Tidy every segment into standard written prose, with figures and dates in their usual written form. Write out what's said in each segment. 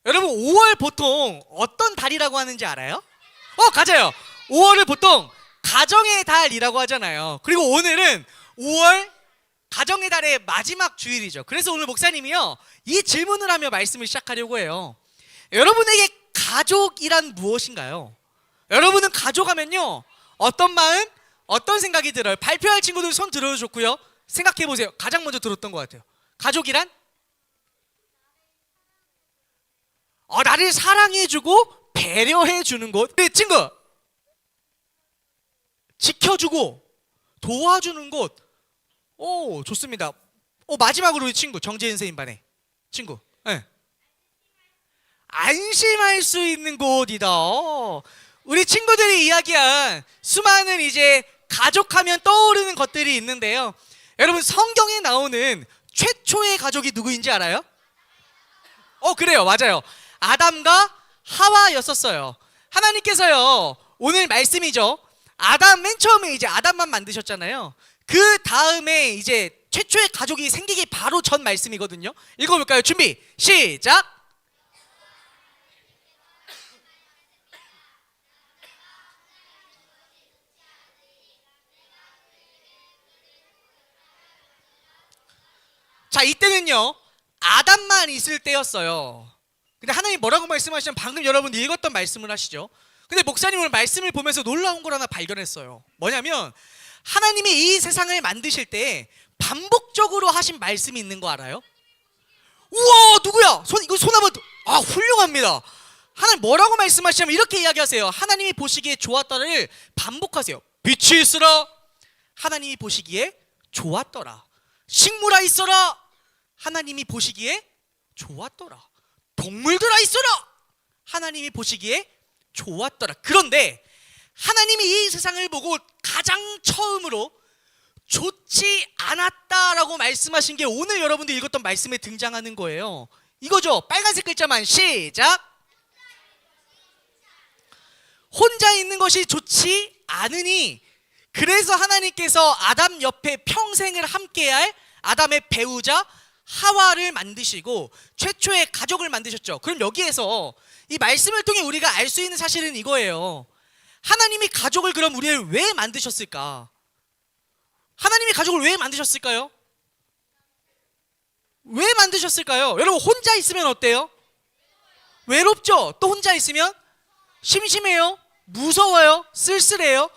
여러분 5월 보통 어떤 달이라고 하는지 알아요? 맞아요. 5월을 보통 가정의 달이라고 하잖아요. 그리고 오늘은 5월 가정의 달의 마지막 주일이죠. 그래서 오늘 목사님이요, 이 질문을 하며 말씀을 시작하려고 해요. 여러분에게 가족이란 무엇인가요? 여러분은 가족하면요, 어떤 마음, 어떤 생각이 들어요? 발표할 친구들 손 들어도 좋고요. 생각해보세요. 가장 먼저 들었던 것 같아요. 가족이란? 나를 사랑해주고 배려해주는 곳. 네, 친구, 지켜주고 도와주는 곳. 오, 좋습니다. 마지막으로 우리 친구 정재은 선생님 반에 친구, 네. 안심할 수 있는 곳이다. 우리 친구들이 이야기한 수많은 이제 가족하면 떠오르는 것들이 있는데요. 여러분, 성경에 나오는 최초의 가족이 누구인지 알아요? 그래요, 맞아요. 아담과 하와였었어요. 하나님께서요, 오늘 말씀이죠, 아담 맨 처음에 이제 아담만 만드셨잖아요. 그 다음에 이제 최초의 가족이 생기기 바로 전 말씀이거든요. 읽어볼까요? 준비 시작. 자, 이때는요 아담만 있을 때였어요. 근데 하나님 뭐라고 말씀하시냐면 방금 여러분 읽었던 말씀을 하시죠. 근데 목사님 오늘 말씀을 보면서 놀라운 걸 하나 발견했어요. 뭐냐면 하나님이 이 세상을 만드실 때 반복적으로 하신 말씀이 있는 거 알아요? 우와, 누구야? 이거 손 한번. 훌륭합니다. 하나님 뭐라고 말씀하시냐면 이렇게 이야기하세요. 하나님이 보시기에 좋았더라를 반복하세요. 빛이 있으라, 하나님이 보시기에 좋았더라. 식물아 있어라, 하나님이 보시기에 좋았더라. 동물들아 있어라, 하나님이 보시기에 좋았더라. 그런데 하나님이 이 세상을 보고 가장 처음으로 좋지 않았다라고 말씀하신 게 오늘 여러분들 읽었던 말씀에 등장하는 거예요. 이거죠. 빨간색 글자만 시작. 혼자 있는 것이 좋지 않으니, 그래서 하나님께서 아담 옆에 평생을 함께할 아담의 배우자 하와를 만드시고 최초의 가족을 만드셨죠. 그럼 여기에서 이 말씀을 통해 우리가 알 수 있는 사실은 이거예요. 하나님이 가족을 그럼 우리를 왜 만드셨을까? 하나님이 가족을 왜 만드셨을까요? 왜 만드셨을까요? 여러분, 혼자 있으면 어때요? 외롭죠? 또 혼자 있으면 심심해요, 무서워요, 쓸쓸해요.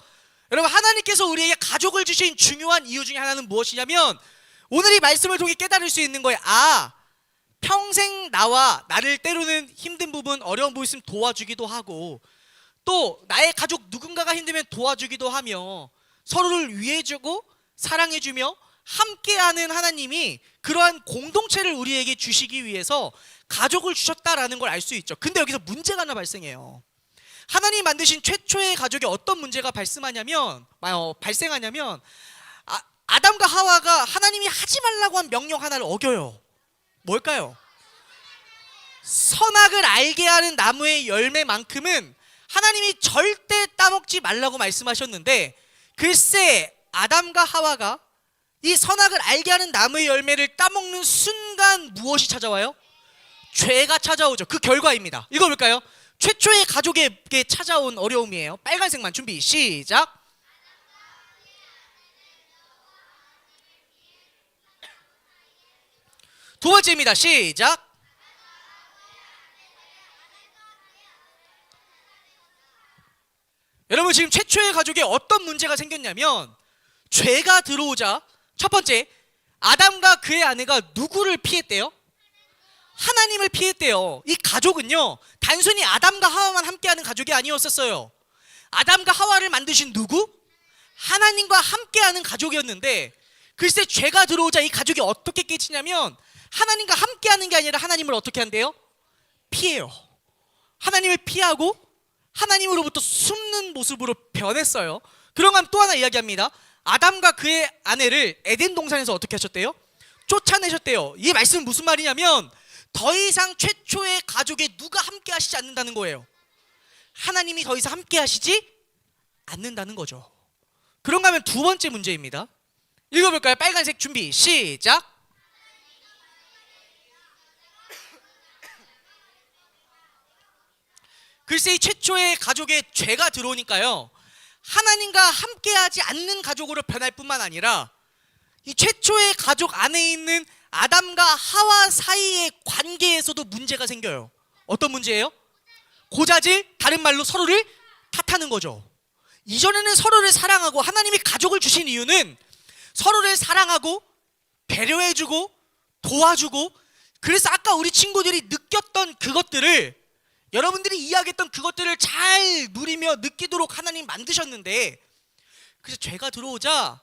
여러분, 하나님께서 우리에게 가족을 주신 중요한 이유 중에 하나는 무엇이냐면 오늘 이 말씀을 통해 깨달을 수 있는 거예요. 평생 나를 때로는 힘든 부분, 어려운 부분 있으면 도와주기도 하고, 또 나의 가족 누군가가 힘들면 도와주기도 하며 서로를 위해주고 사랑해주며 함께하는 하나님이 그러한 공동체를 우리에게 주시기 위해서 가족을 주셨다라는 걸 알 수 있죠. 근데 여기서 문제가 하나 발생해요. 하나님 만드신 최초의 가족에 어떤 문제가 발생하냐면 아담과 하와가 하나님이 하지 말라고 한 명령 하나를 어겨요. 뭘까요? 선악을 알게 하는 나무의 열매만큼은 하나님이 절대 따먹지 말라고 말씀하셨는데, 글쎄 아담과 하와가 이 선악을 알게 하는 나무의 열매를 따먹는 순간 무엇이 찾아와요? 죄가 찾아오죠. 그 결과입니다. 읽어볼까요? 최초의 가족에게 찾아온 어려움이에요. 빨간색만 준비 시작. 두 번째입니다. 시작. 여러분, 지금 최초의 가족에 어떤 문제가 생겼냐면 죄가 들어오자 첫 번째, 아담과 그의 아내가 누구를 피했대요? 하나님을 피했대요. 이 가족은요 단순히 아담과 하와만 함께하는 가족이 아니었었어요. 아담과 하와를 만드신 누구? 하나님과 함께하는 가족이었는데, 글쎄 죄가 들어오자 이 가족이 어떻게 깨지냐면 하나님과 함께하는 게 아니라 하나님을 어떻게 한대요? 피해요. 하나님을 피하고 하나님으로부터 숨는 모습으로 변했어요. 그런가 하면 또 하나 이야기합니다. 아담과 그의 아내를 에덴 동산에서 어떻게 하셨대요? 쫓아내셨대요. 이 말씀은 무슨 말이냐면 더 이상 최초의 가족에 누가 함께 하시지 않는다는 거예요. 하나님이 더 이상 함께 하시지 않는다는 거죠. 그런가 하면 두 번째 문제입니다. 읽어볼까요? 빨간색 준비 시작. 글쎄 이 최초의 가족에 죄가 들어오니까요, 하나님과 함께하지 않는 가족으로 변할 뿐만 아니라 이 최초의 가족 안에 있는 아담과 하와 사이의 관계에서도 문제가 생겨요. 어떤 문제예요? 고자질, 다른 말로 서로를 탓하는 거죠. 이전에는 서로를 사랑하고 하나님이 가족을 주신 이유는 서로를 사랑하고 배려해주고 도와주고, 그래서 아까 우리 친구들이 느꼈던 그것들을, 여러분들이 이야기했던 그것들을 잘 누리며 느끼도록 하나님 만드셨는데, 그래서 죄가 들어오자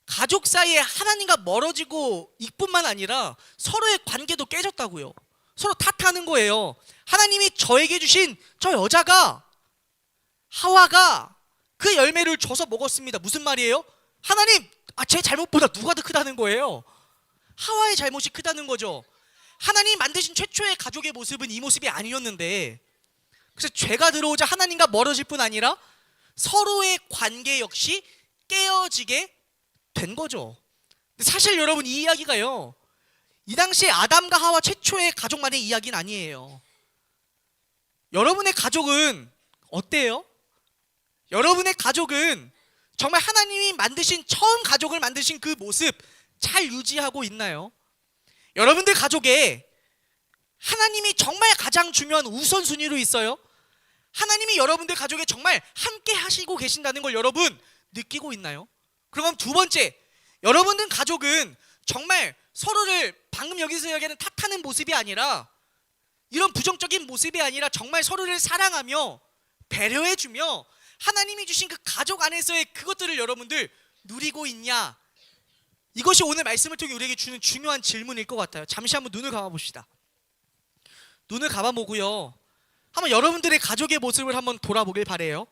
가족 사이에 하나님과 멀어지고 이뿐만 아니라 서로의 관계도 깨졌다고요. 서로 탓하는 거예요. 하나님이 저에게 주신 저 여자가, 하와가 그 열매를 줘서 먹었습니다. 무슨 말이에요? 하나님, 제 잘못보다 누가 더 크다는 거예요? 하와의 잘못이 크다는 거죠. 하나님이 만드신 최초의 가족의 모습은 이 모습이 아니었는데, 그래서 죄가 들어오자 하나님과 멀어질 뿐 아니라 서로의 관계 역시 깨어지게 된 거죠. 근데 사실 여러분, 이 이야기가요, 이 당시에 아담과 하와 최초의 가족만의 이야기는 아니에요. 여러분의 가족은 어때요? 여러분의 가족은 정말 하나님이 만드신, 처음 가족을 만드신 그 모습 잘 유지하고 있나요? 여러분들 가족에 하나님이 정말 가장 중요한 우선순위로 있어요? 하나님이 여러분들 가족에 정말 함께 하시고 계신다는 걸 여러분 느끼고 있나요? 그럼 두 번째, 여러분들 가족은 정말 서로를 방금 여기서 이야기하는 탓하는 모습이 아니라, 이런 부정적인 모습이 아니라 정말 서로를 사랑하며 배려해주며 하나님이 주신 그 가족 안에서의 그것들을 여러분들 누리고 있냐? 이것이 오늘 말씀을 통해 우리에게 주는 중요한 질문일 것 같아요. 잠시 한번 눈을 감아봅시다. 눈을 감아보고요, 한번 여러분들의 가족의 모습을 한번 돌아보길 바래요.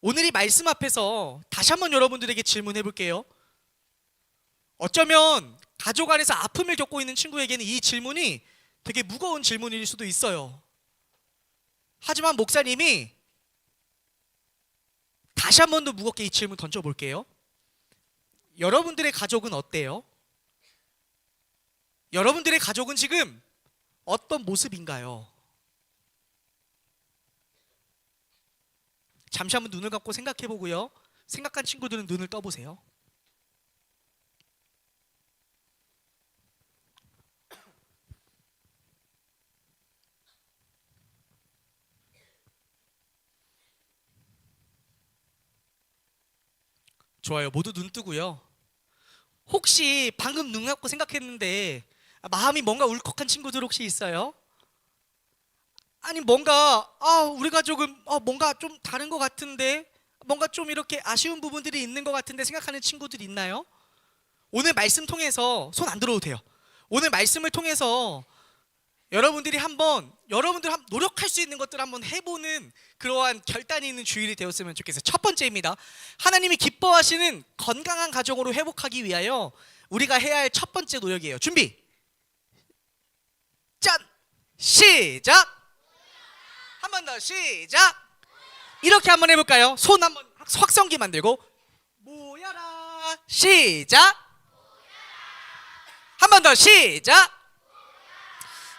오늘 이 말씀 앞에서 다시 한번 여러분들에게 질문해 볼게요. 어쩌면 가족 안에서 아픔을 겪고 있는 친구에게는 이 질문이 되게 무거운 질문일 수도 있어요. 하지만 목사님이 다시 한 번 더 무겁게 이 질문 던져볼게요. 여러분들의 가족은 어때요? 여러분들의 가족은 지금 어떤 모습인가요? 잠시 한번 눈을 감고 생각해 보고요, 생각한 친구들은 눈을 떠보세요. 좋아요. 모두 눈 뜨고요. 혹시 방금 눈 감고 생각했는데 마음이 뭔가 울컥한 친구들 혹시 있어요? 아니 뭔가 우리 가족은 뭔가 좀 다른 것 같은데, 뭔가 좀 이렇게 아쉬운 부분들이 있는 것 같은데 생각하는 친구들 있나요? 오늘 말씀 통해서 손 안 들어도 돼요. 오늘 말씀을 통해서 여러분들이 한번 노력할 수 있는 것들을 한번 해보는 그러한 결단이 있는 주일이 되었으면 좋겠어요. 첫 번째입니다. 하나님이 기뻐하시는 건강한 가정으로 회복하기 위하여 우리가 해야 할 첫 번째 노력이에요. 준비! 짠! 시작! 한 번 더 시작! 이렇게 한번 해볼까요? 손 한번 확성기 만들고 모여라! 시작! 한 번 더 시작!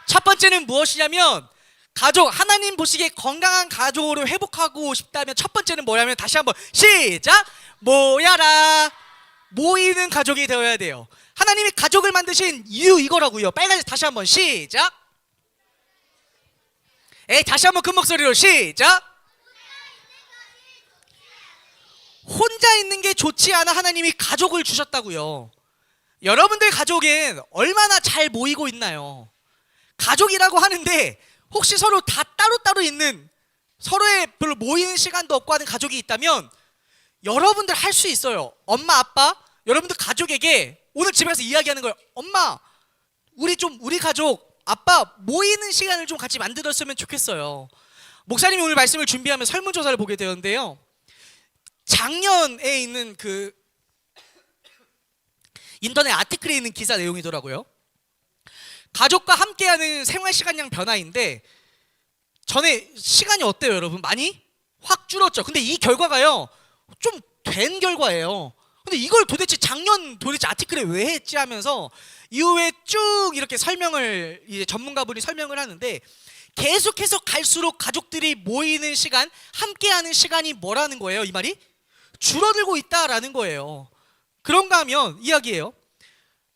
첫 번째는 무엇이냐면, 가족, 하나님 보시기에 건강한 가족으로 회복하고 싶다면 첫 번째는 뭐냐면, 다시 한번 시작! 모여라! 모이는 가족이 되어야 돼요. 하나님이 가족을 만드신 이유 이거라고요. 빨간색 다시 한번 시작! 다시 한번 큰 목소리로 시작! 혼자 있는 게 좋지 않아 하나님이 가족을 주셨다고요. 여러분들 가족엔 얼마나 잘 모이고 있나요? 가족이라고 하는데 혹시 서로 다 따로따로 있는, 서로의 별로 모이는 시간도 없고 하는 가족이 있다면 여러분들 할 수 있어요. 엄마, 아빠, 여러분들 가족에게 오늘 집에 가서 이야기하는 거예요. 엄마, 우리 가족, 아빠 모이는 시간을 좀 같이 만들었으면 좋겠어요. 목사님이 오늘 말씀을 준비하면 설문조사를 보게 되었는데요, 작년에 있는 그 인터넷 아티클에 있는 기사 내용이더라고요. 가족과 함께하는 생활시간량 변화인데, 전에 시간이 어때요 여러분? 많이 확 줄었죠. 근데 이 결과가요 좀 된 결과예요. 근데 이걸 도대체 작년 아티클에 왜 했지 하면서 이후에 쭉 이렇게 설명을 이제 전문가분이 설명을 하는데 계속해서 갈수록 가족들이 모이는 시간, 함께하는 시간이 뭐라는 거예요? 이 말이 줄어들고 있다라는 거예요. 그런가 하면 이야기예요.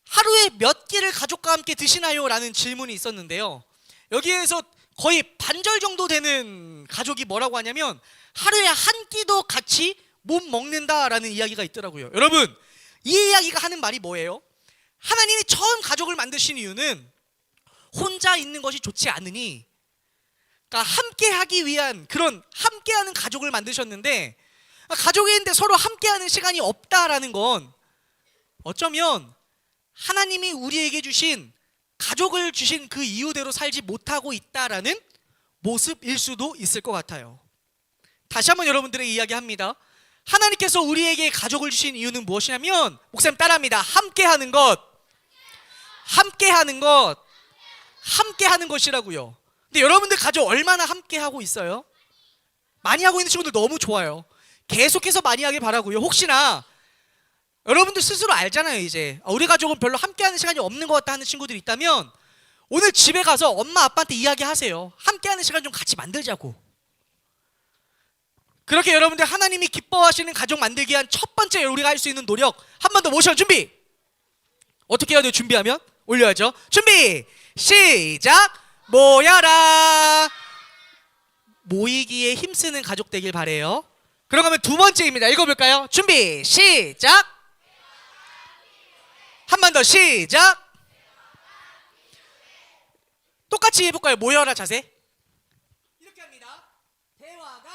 하루에 몇 끼를 가족과 함께 드시나요? 라는 질문이 있었는데요. 여기에서 거의 반절 정도 되는 가족이 뭐라고 하냐면 하루에 한 끼도 같이 못 먹는다라는 이야기가 있더라고요. 여러분, 이 이야기가 하는 말이 뭐예요? 하나님이 처음 가족을 만드신 이유는 혼자 있는 것이 좋지 않으니, 그러니까 함께하기 위한 그런 함께하는 가족을 만드셨는데, 가족이 있는데 서로 함께하는 시간이 없다라는 건 어쩌면 하나님이 우리에게 주신 가족을 주신 그 이유대로 살지 못하고 있다라는 모습일 수도 있을 것 같아요. 다시 한번 여러분들에게 이야기합니다. 하나님께서 우리에게 가족을 주신 이유는 무엇이냐면, 목사님 따라합니다. 함께하는 것, 함께하는 것, 함께하는 것이라고요. 근데 여러분들 가족 얼마나 함께하고 있어요? 많이 하고 있는 친구들 너무 좋아요. 계속해서 많이 하길 바라고요. 혹시나 여러분들 스스로 알잖아요. 이제 우리 가족은 별로 함께하는 시간이 없는 것 같다 하는 친구들이 있다면 오늘 집에 가서 엄마 아빠한테 이야기하세요. 함께하는 시간 좀 같이 만들자고. 그렇게 여러분들 하나님이 기뻐하시는 가족 만들기 위한 첫 번째 우리가 할 수 있는 노력, 한 번 더 모션 준비. 어떻게 해야 돼요? 준비하면 올려야죠. 준비 시작. 모여라. 모이기에 힘쓰는 가족 되길 바래요. 그럼 두 번째입니다. 읽어볼까요? 준비 시작. 한 번 더 시작. 똑같이 해볼까요? 모여라 자세. 이렇게 합니다. 대화가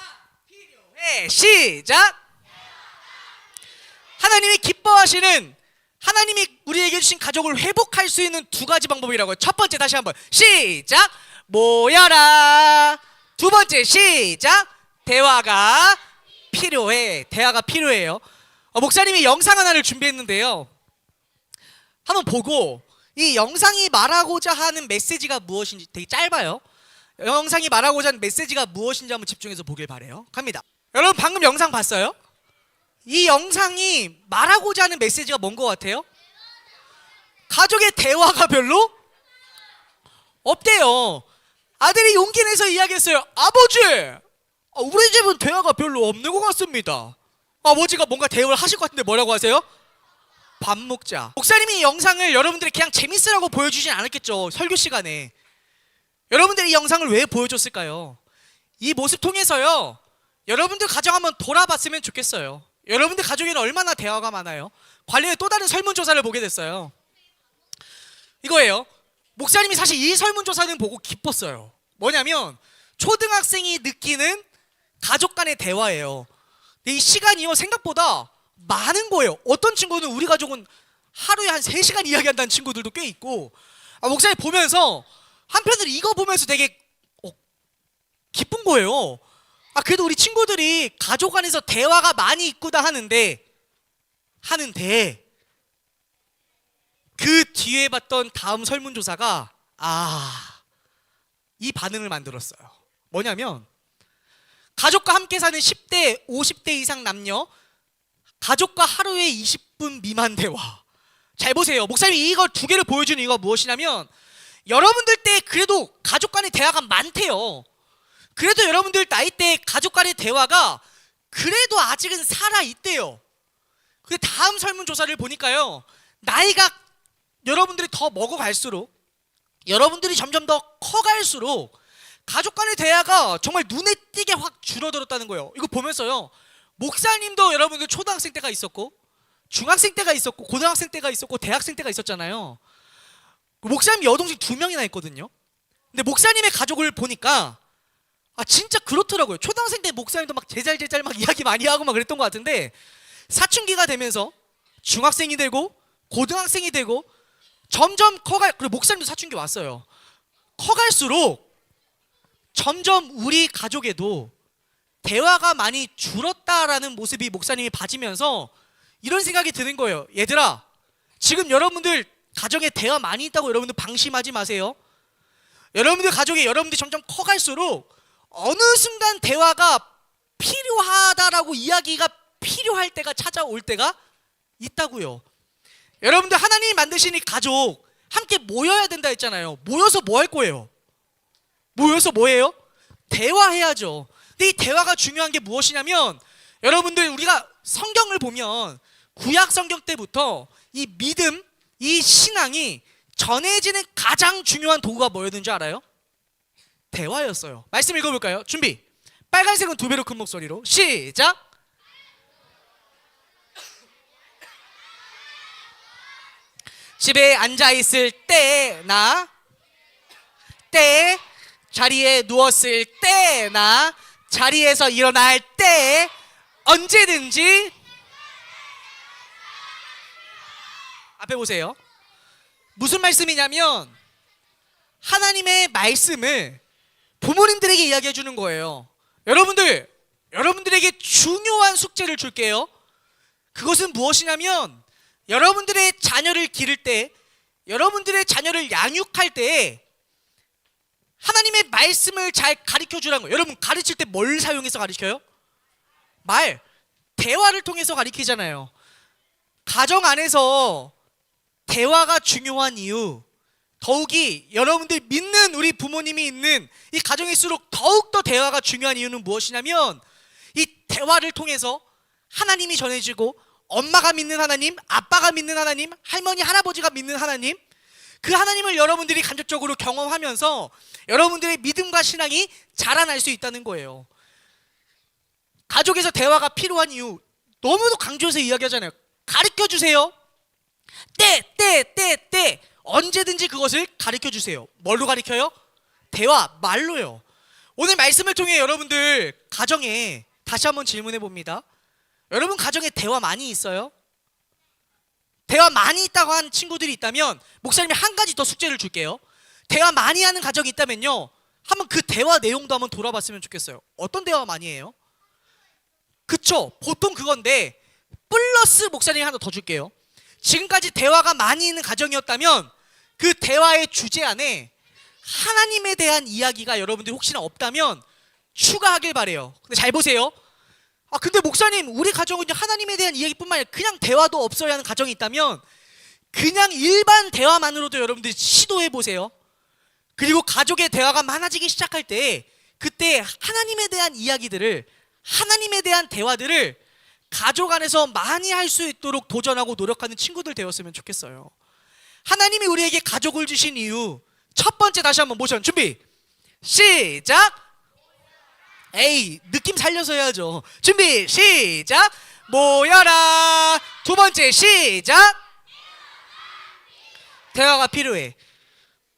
필요해. 시작. 하나님이 기뻐하시는, 하나님이 우리에게 주신 가족을 회복할 수 있는 두 가지 방법이라고요. 첫 번째 다시 한번 시작. 모여라. 두 번째 시작. 대화가 필요해. 대화가 필요해요. 목사님이 영상 하나를 준비했는데요. 한번 보고 이 영상이 말하고자 하는 메시지가 무엇인지, 되게 짧아요. 영상이 말하고자 하는 메시지가 무엇인지 한번 집중해서 보길 바래요. 갑니다. 여러분 방금 영상 봤어요? 이 영상이 말하고자 하는 메시지가 뭔 것 같아요? 가족의 대화가 별로 없대요. 아들이 용기 내서 이야기했어요. 아버지, 우리 집은 대화가 별로 없는 것 같습니다. 아버지가 뭔가 대화를 하실 것 같은데 뭐라고 하세요? 밥 먹자. 목사님이 이 영상을 여러분들이 그냥 재밌으라고 보여주진 않았겠죠. 설교 시간에. 여러분들이 이 영상을 왜 보여줬을까요? 이 모습 통해서요, 여러분들 가정 한번 돌아봤으면 좋겠어요. 여러분들 가족에는 얼마나 대화가 많아요? 관련해 또 다른 설문조사를 보게 됐어요. 이거예요. 목사님이 사실 이 설문조사는 보고 기뻤어요. 뭐냐면 초등학생이 느끼는 가족 간의 대화예요. 근데 이 시간이요 생각보다 많은 거예요. 어떤 친구는 우리 가족은 하루에 한 3시간 이야기한다는 친구들도 꽤 있고, 목사님 보면서 한편으로 이거 보면서 되게 기쁜 거예요. 그래도 우리 친구들이 가족 안에서 대화가 많이 있구나 하는데 그 뒤에 봤던 다음 설문조사가 이 반응을 만들었어요. 뭐냐면 가족과 함께 사는 10대, 50대 이상 남녀, 가족과 하루에 20분 미만 대화. 잘 보세요. 목사님이 이거 두 개를 보여주는 이유가 무엇이냐면 여러분들 때 그래도 가족 간의 대화가 많대요. 그래도 여러분들 나이 때 가족 간의 대화가 그래도 아직은 살아있대요. 근데 다음 설문조사를 보니까요, 나이가 여러분들이 더 먹어갈수록, 여러분들이 점점 더 커갈수록 가족 간의 대화가 정말 눈에 띄게 확 줄어들었다는 거예요. 이거 보면서요, 목사님도 여러분들 초등학생 때가 있었고, 중학생 때가 있었고, 고등학생 때가 있었고, 대학생 때가 있었잖아요. 목사님 여동생 2명이나 있거든요. 근데 목사님의 가족을 보니까 진짜 그렇더라고요. 초등학생 때 목사님도 막 제잘제잘 막 이야기 많이 하고 막 그랬던 것 같은데, 사춘기가 되면서 중학생이 되고 고등학생이 되고 점점 그리고 목사님도 사춘기 왔어요. 커갈수록 점점 우리 가족에도 대화가 많이 줄었다라는 모습이 목사님이 봐지면서 이런 생각이 드는 거예요. 얘들아, 지금 여러분들 가정에 대화 많이 있다고 여러분들 방심하지 마세요. 여러분들 가족에 여러분들이 점점 커갈수록 어느 순간 대화가 필요하다라고 이야기가 필요할 때가 찾아올 때가 있다고요. 여러분들 하나님이 만드신 이 가족, 함께 모여야 된다 했잖아요. 모여서 뭐 할 거예요? 모여서 뭐 해요? 대화해야죠. 근데 이 대화가 중요한 게 무엇이냐면 여러분들 우리가 성경을 보면 구약 성경 때부터 이 믿음, 이 신앙이 전해지는 가장 중요한 도구가 뭐였는 줄 알아요? 대화였어요. 말씀 읽어볼까요? 준비. 빨간색은 2배로 큰 목소리로 시작. 집에 앉아있을 때나 때, 자리에 누웠을 때나 자리에서 일어날 때 언제든지 앞에 보세요. 무슨 말씀이냐면 하나님의 말씀을 부모님들에게 이야기해 주는 거예요. 여러분들에게 중요한 숙제를 줄게요. 그것은 무엇이냐면 여러분들의 자녀를 기를 때, 여러분들의 자녀를 양육할 때 하나님의 말씀을 잘 가르쳐 주라는 거예요. 여러분 가르칠 때 뭘 사용해서 가르쳐요? 말, 대화를 통해서 가르치잖아요. 가정 안에서 대화가 중요한 이유, 더욱이 여러분들 믿는 우리 부모님이 있는 이 가정일수록 더욱더 대화가 중요한 이유는 무엇이냐면 이 대화를 통해서 하나님이 전해지고 엄마가 믿는 하나님, 아빠가 믿는 하나님, 할머니, 할아버지가 믿는 하나님, 그 하나님을 여러분들이 간접적으로 경험하면서 여러분들의 믿음과 신앙이 자라날 수 있다는 거예요. 가족에서 대화가 필요한 이유 너무도 강조해서 이야기하잖아요. 가르쳐 주세요. 때 언제든지 그것을 가르쳐 주세요. 뭘로 가르쳐요? 대화, 말로요. 오늘 말씀을 통해 여러분들 가정에 다시 한번 질문해 봅니다. 여러분 가정에 대화 많이 있어요? 대화 많이 있다고 한 친구들이 있다면 목사님이 한 가지 더 숙제를 줄게요. 대화 많이 하는 가정이 있다면요, 한번 그 대화 내용도 한번 돌아봤으면 좋겠어요. 어떤 대화 많이 해요? 그쵸, 보통 그건데 플러스 목사님이 하나 더 줄게요. 지금까지 대화가 많이 있는 가정이었다면 그 대화의 주제 안에 하나님에 대한 이야기가 여러분들이 혹시나 없다면 추가하길 바래요. 근데 잘 보세요. 근데 목사님 우리 가정은 하나님에 대한 이야기뿐만 아니라 그냥 대화도 없어야 하는 가정이 있다면 그냥 일반 대화만으로도 여러분들이 시도해 보세요. 그리고 가족의 대화가 많아지기 시작할 때 그때 하나님에 대한 이야기들을, 하나님에 대한 대화들을 가족 안에서 많이 할 수 있도록 도전하고 노력하는 친구들 되었으면 좋겠어요. 하나님이 우리에게 가족을 주신 이유, 첫 번째 다시 한번 모션 준비 시작. 에이, 느낌 살려서 해야죠. 준비 시작. 모여라. 두 번째 시작. 대화가 필요해.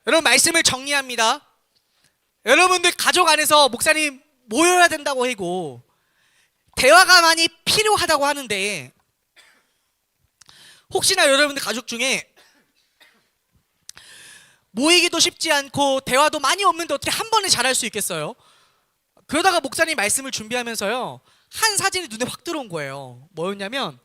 여러분 말씀을 정리합니다. 여러분들 가족 안에서 목사님 모여야 된다고 하고 대화가 많이 필요하다고 하는데 혹시나 여러분들 가족 중에 모이기도 쉽지 않고 대화도 많이 없는데 어떻게 한 번에 잘할 수 있겠어요? 그러다가 목사님 말씀을 준비하면서요, 한 사진이 눈에 확 들어온 거예요. 뭐였냐면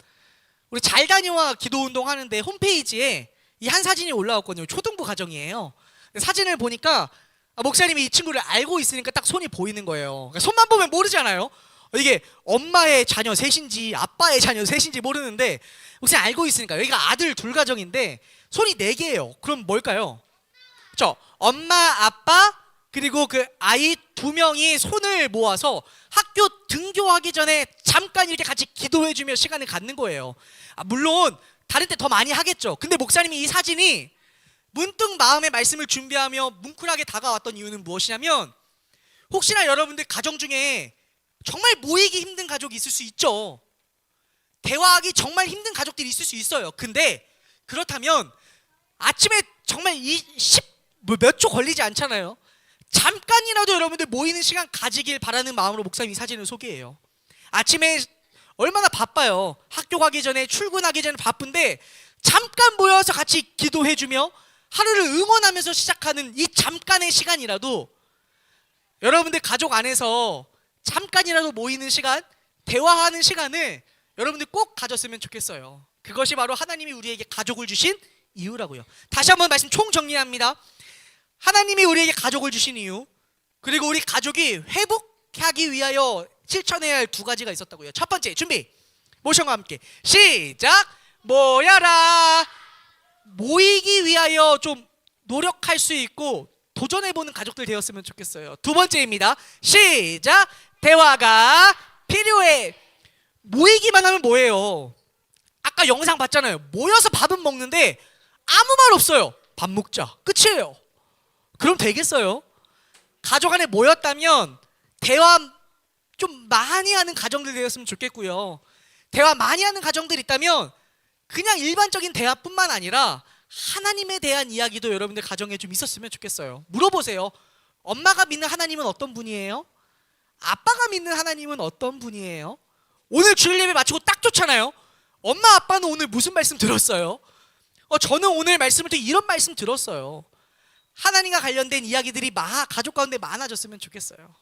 우리 잘 다녀와 기도운동 하는데 홈페이지에 이 한 사진이 올라왔거든요. 초등부 가정이에요. 사진을 보니까 목사님이 이 친구를 알고 있으니까 딱 손이 보이는 거예요. 그러니까 손만 보면 모르잖아요. 이게 엄마의 자녀 셋인지 아빠의 자녀 셋인지 모르는데 목사님 알고 있으니까, 여기가 아들 둘 가정인데 손이 4개예요. 그럼 뭘까요? 그렇죠? 엄마, 아빠, 그리고 그 아이 2명이 손을 모아서 학교 등교하기 전에 잠깐 이렇게 같이 기도해주며 시간을 갖는 거예요. 물론 다른 때 더 많이 하겠죠. 근데 목사님이 이 사진이 문득 마음의 말씀을 준비하며 뭉클하게 다가왔던 이유는 무엇이냐면 혹시나 여러분들 가정 중에 정말 모이기 힘든 가족이 있을 수 있죠. 대화하기 정말 힘든 가족들이 있을 수 있어요. 근데 그렇다면 아침에 정말 몇 초 걸리지 않잖아요. 잠깐이라도 여러분들 모이는 시간 가지길 바라는 마음으로 목사님이 이 사진을 소개해요. 아침에 얼마나 바빠요. 학교 가기 전에, 출근하기 전에 바쁜데 잠깐 모여서 같이 기도해주며 하루를 응원하면서 시작하는 이 잠깐의 시간이라도 여러분들 가족 안에서 잠깐이라도 모이는 시간, 대화하는 시간을 여러분들 꼭 가졌으면 좋겠어요. 그것이 바로 하나님이 우리에게 가족을 주신 이유라고요. 다시 한번 말씀 총정리합니다. 하나님이 우리에게 가족을 주신 이유, 그리고 우리 가족이 회복하기 위하여 실천해야 할 2가지가 있었다고요. 첫 번째, 준비 모션과 함께 시작. 모여라. 모이기 위하여 좀 노력할 수 있고 도전해보는 가족들 되었으면 좋겠어요. 두 번째입니다. 시작. 대화가 필요해. 모이기만 하면 뭐예요? 아까 영상 봤잖아요. 모여서 밥은 먹는데 아무 말 없어요. 밥 먹자. 끝이에요. 그럼 되겠어요? 가족 안에 모였다면 대화 좀 많이 하는 가정들 되었으면 좋겠고요. 대화 많이 하는 가정들 있다면 그냥 일반적인 대화뿐만 아니라 하나님에 대한 이야기도 여러분들 가정에 좀 있었으면 좋겠어요. 물어보세요. 엄마가 믿는 하나님은 어떤 분이에요? 아빠가 믿는 하나님은 어떤 분이에요? 오늘 주일 예배 마치고 딱 좋잖아요. 엄마 아빠는 오늘 무슨 말씀 들었어요? 저는 오늘 말씀을 또 이런 말씀 들었어요. 하나님과 관련된 이야기들이 가족 가운데 많아졌으면 좋겠어요.